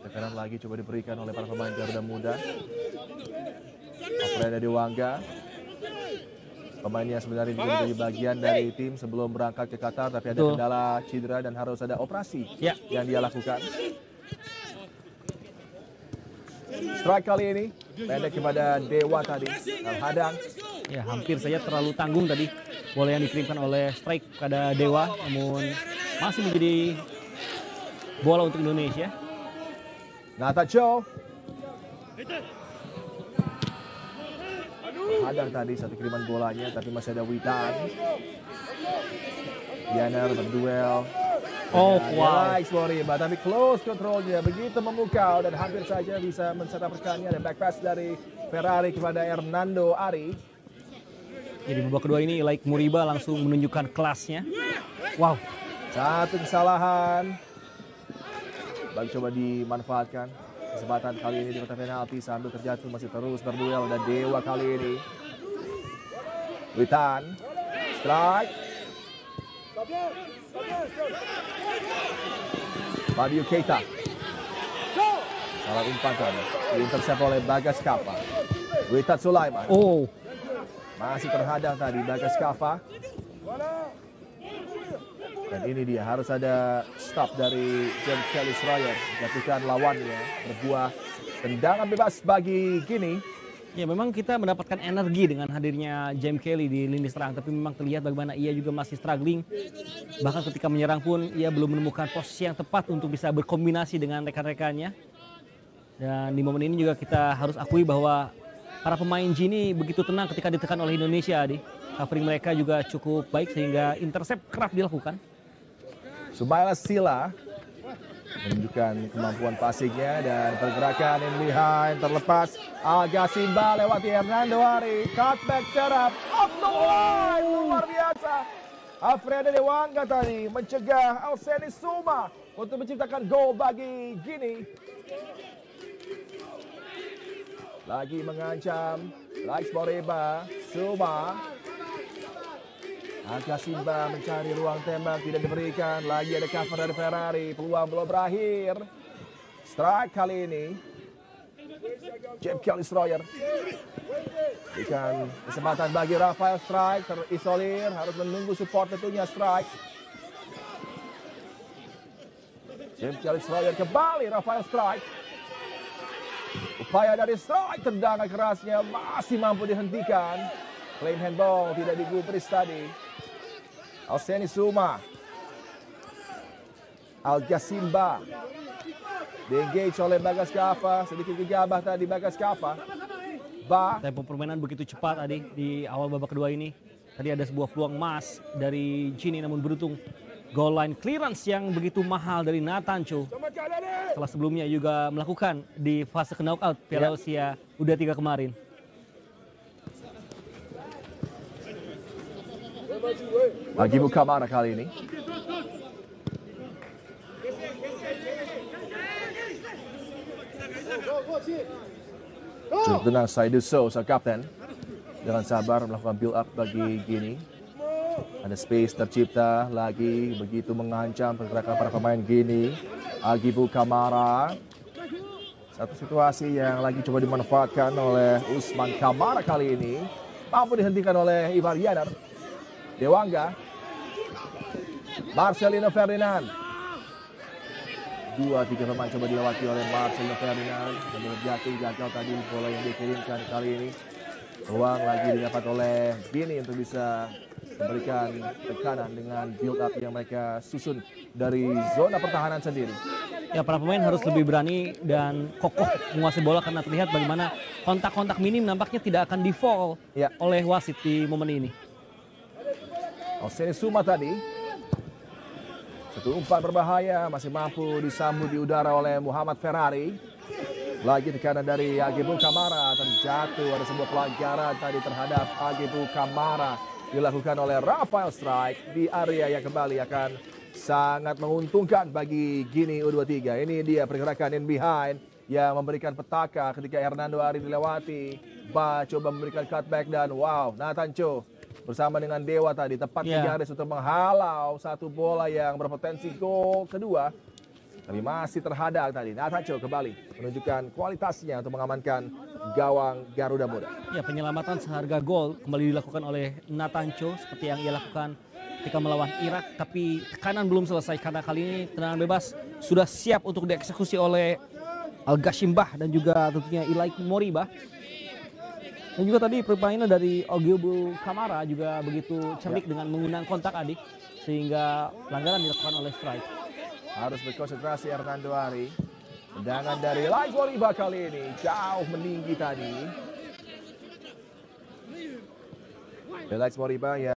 Tekanan lagi coba diberikan oleh para pemain Garuda Muda. Alfredo Dewangga. Pemain yang sebenarnya juga menjadi bagian dari tim sebelum berangkat ke Qatar, tapi ada kendala cedera dan harus ada operasi yang dia lakukan. Strike kali ini pendek kepada Dewa tadi, terhadang. Ya, hampir saja terlalu tanggung tadi bola yang dikirimkan oleh strike pada Dewa, namun masih menjadi bola untuk Indonesia. Natacho. Hadang tadi satu kiriman bolanya, tapi masih ada Witan. Dianer berduel. Oh, wow. Sorry, tapi close controlnya begitu memukau dan hampir saja bisa mencetak perkalian. Ada back pass dari Ferrari kepada Hernando Ari. Jadi babak kedua ini Ilaik Muriba langsung menunjukkan kelasnya. Wow. Satu kesalahan. Baru coba dimanfaatkan. Kesempatan kali ini di kotak penalti sambil terjatuh masih terus berduel. Ada Dewa kali ini. Witan. Strike. Fabio Keita. Salah umpan tadi. Diintersep oleh Bagas Kava. Witan Sulaiman. Oh. Masih terhadang tadi Bagas Kava. Dan ini dia harus ada stop dari James Kelly Schroyer. Jatuhkan lawannya. Berbuah tendangan bebas bagi Guinea. Ya, memang kita mendapatkan energi dengan hadirnya James Kelly di lini serang. Tapi memang terlihat bagaimana ia juga masih struggling. Bahkan ketika menyerang pun ia belum menemukan posisi yang tepat untuk bisa berkombinasi dengan rekan-rekannya. Dan di momen ini juga kita harus akui bahwa para pemain Guinea begitu tenang ketika ditekan oleh Indonesia. Covering mereka juga cukup baik sehingga intercept kerap dilakukan. Sumaila Sila menunjukkan kemampuan passingnya dan pergerakan in behind terlepas. Alga Simba lewati Hernando Ari. Cutback terap. Off the line. Luar biasa. Alfredo Dewangga tadi mencegah Alseni Suma untuk menciptakan gol bagi Guinea. Lagi mengancam. Laik Moriba. Suma. Alga Simba mencari ruang tembak, tidak diberikan. Lagi ada cover dari Ferrari, peluang belum berakhir. Strike kali ini. James Kelly Schroyer. Berikan kesempatan bagi Rafael Strike, terisolir, harus menunggu support tentunya Strike. James Kelly Schroyer kembali, Rafael Strike. Upaya dari Strike, tendangan kerasnya masih mampu dihentikan. Claim handball tidak digubris tadi. Alseni Suma. Alga Simba. Di-engage oleh Bagas Kava. Sedikit gegabah tadi Bagas Kava. Tempo permainan begitu cepat tadi di awal babak kedua ini. Tadi ada sebuah peluang emas dari Guinea namun beruntung goal line clearance yang begitu mahal dari Nathan Cho. Setelah sebelumnya juga melakukan di fase knockout Piala Asia U23 kemarin. Bagi Kamara kali ini. Cukup tenang Saidu So, sang kapten. Dengan sabar melakukan build up bagi Guinea. Ada space tercipta lagi begitu mengancam pergerakan para pemain Guinea. Agibu Kamara. Satu situasi yang lagi coba dimanfaatkan oleh Usman Kamara kali ini. Mampu dihentikan oleh Ivar Yanar. Dewangga. Marcelino Ferdinand. 2-3 pemain coba dilewati oleh Marcelino Ferdinand. Sambil jatuh gagal tadi bola yang dikirimkan kali ini. Ruang lagi didapat oleh Guinea untuk bisa memberikan tekanan dengan build up yang mereka susun dari zona pertahanan sendiri. Ya, para pemain harus lebih berani dan kokoh menguasai bola karena terlihat bagaimana kontak-kontak minim nampaknya tidak akan di-foul oleh wasit di momen ini. Alseni Suma tadi. Satu umpan berbahaya masih mampu disambut di udara oleh Muhammad Ferrari. Lagi tekanan dari Agibu Kamara, terjatuh. Ada sebuah pelanggaran tadi terhadap Agibu Kamara dilakukan oleh Rafael Strike di area yang kembali akan sangat menguntungkan bagi Guinea U23. Ini dia pergerakan in behind yang memberikan petaka ketika Hernando Ari dilewati. Ba coba memberikan cutback dan wow, Nathan Cho bersama dengan Dewa tadi. Tepat di garis untuk menghalau satu bola yang berpotensi gol kedua. Tapi masih terhadang tadi. Natancho kembali menunjukkan kualitasnya untuk mengamankan gawang Garuda Muda. Ya, penyelamatan seharga gol kembali dilakukan oleh Natancho seperti yang ia lakukan ketika melawan Irak. Tapi tekanan belum selesai karena kali ini tendangan bebas sudah siap untuk dieksekusi oleh Al-Ghashim Bah dan juga tentunya Ilaik Moriba. Dan juga tadi permainan dari Ogilbu Kamara juga begitu cerdik dengan menggunakan kontak adik sehingga pelanggaran dilakukan oleh strike. Harus berkonsentrasi Hernando Ari. Tendangan dari Ilaik Moriba kali ini jauh meninggi tadi. Ilaik Moriba ya.